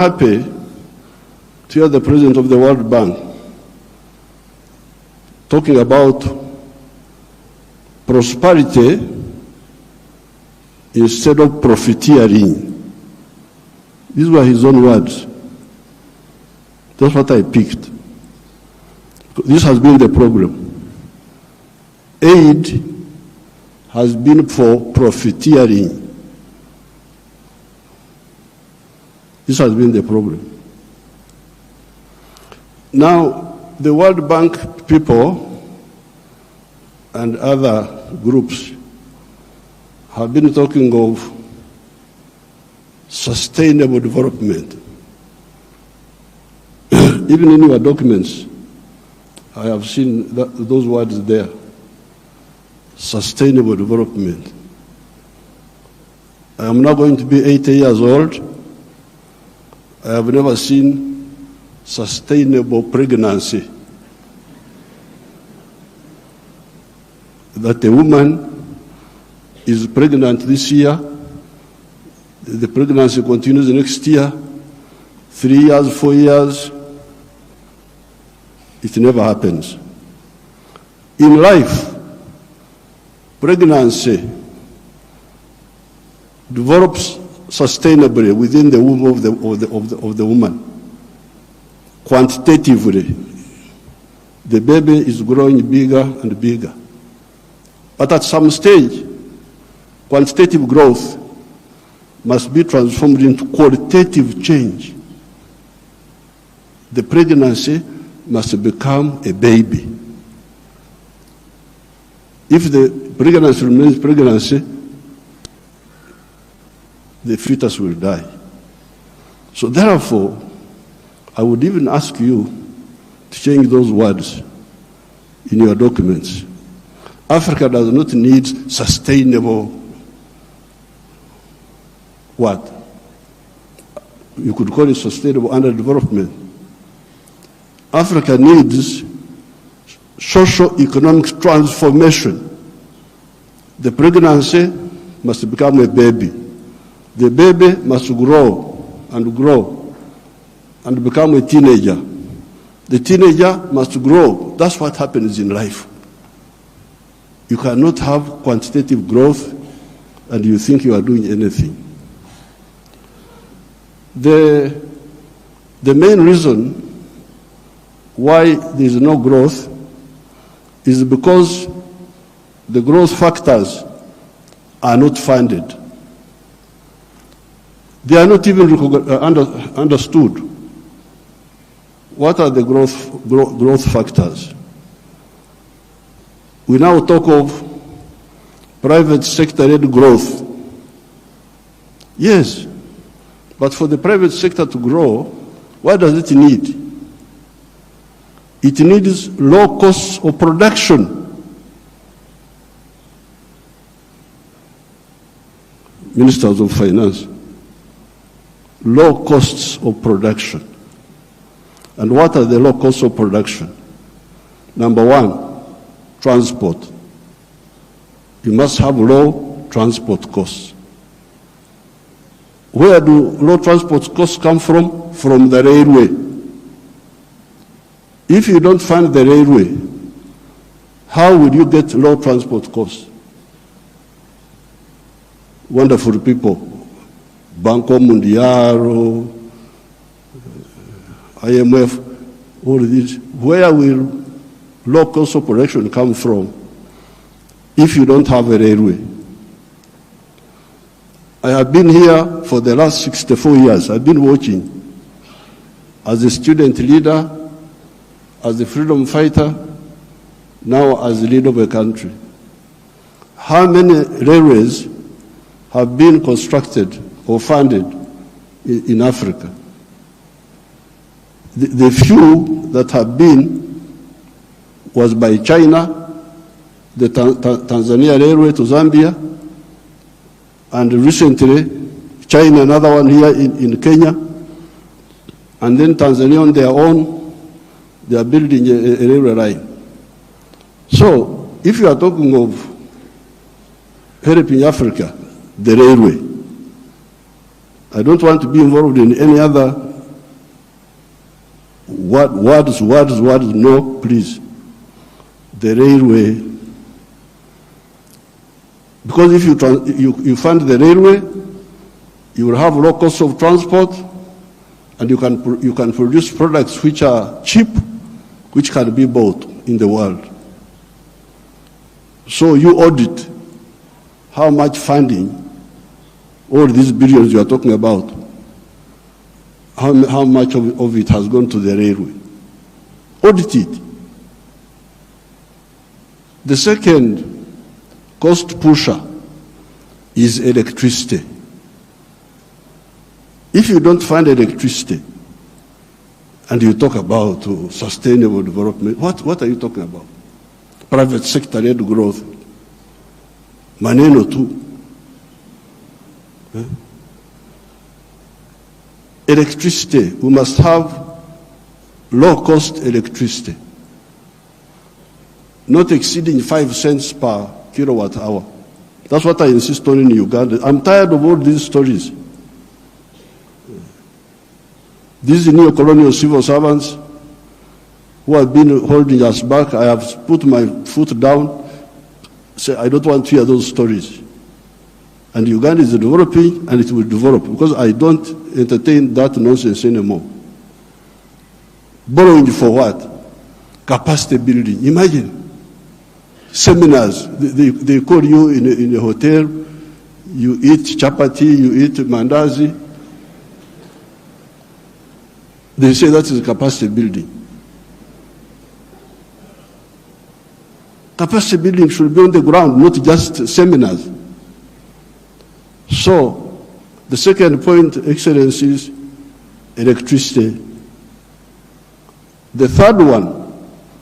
happy to hear the president of the World Bank talking about prosperity instead of profiteering. These were his own words. That's what I picked. This has been the problem. Aid has been for profiteering. This has been the problem. Now, the World Bank people and other groups have been talking of sustainable development. Even in your documents, I have seen those words there. Sustainable development. I am now going to be 80 years old. I have never seen sustainable pregnancy. That a woman is pregnant this year, the pregnancy continues next year, 3 years, 4 years, it never happens. In life, pregnancy develops sustainably within the womb of the woman. Quantitatively, the baby is growing bigger and bigger. But at some stage, quantitative growth must be transformed into qualitative change. The pregnancy must become a baby. If the pregnancy remains pregnancy, the fetus will die. So therefore, I would even ask you to change those words in your documents. Africa does not need sustainable what? You could call it sustainable underdevelopment. Africa needs socio-economic transformation. The pregnancy must become a baby. The baby must grow and become a teenager. The teenager must grow. That's what happens in life. You cannot have quantitative growth and you think you are doing anything. The main reason why there is no growth is because the growth factors are not funded. They are not even understood. What are the growth factors? We now talk of private sector-led growth. Yes, but for the private sector to grow, what does it need? It needs low costs of production. Ministers of Finance. Low costs of production. And what are the low costs of production? Number one, transport. You must have low transport costs. Where do low transport costs come from? From the railway. If you don't fund the railway, how will you get low transport costs? Wonderful people. Banco Mundial, IMF, all these. Where will low cost of production come from if you don't have a railway? I have been here for the last 64 years. I've been watching as a student leader, as a freedom fighter, now as the leader of a country. How many railways have been constructed or funded in Africa? The few that have been was by China, the Tanzania Railway to Zambia, and recently China, another one here in Kenya, and then Tanzania on their own, they are building a railway line. So if you are talking of helping Africa, the railway, I don't want to be involved in any other Words, no, please. The railway, because if you fund the railway, you will have low cost of transport, and you can produce products which are cheap, which can be bought in the world. So you audit how much funding, all these billions you are talking about, how much of it has gone to the railway. Audit it. The second cost pusher is electricity. If you don't find electricity and you talk about sustainable development, what are you talking about? Private sector-led growth. Maneno tu. Electricity, we must have low-cost electricity, not exceeding 5 cents per kilowatt hour. That's what I insist on in Uganda. I'm tired of all these stories. These neo-colonial civil servants who have been holding us back, I have put my foot down, say I don't want to hear those stories. And Uganda is developing, and it will develop, because I don't entertain that nonsense anymore. Borrowing for what? Capacity building. Imagine, seminars, they call you in a hotel, you eat chapati, you eat mandazi. They say that is capacity building. Capacity building should be on the ground, not just seminars. So, the second point, Excellencies, electricity. The third one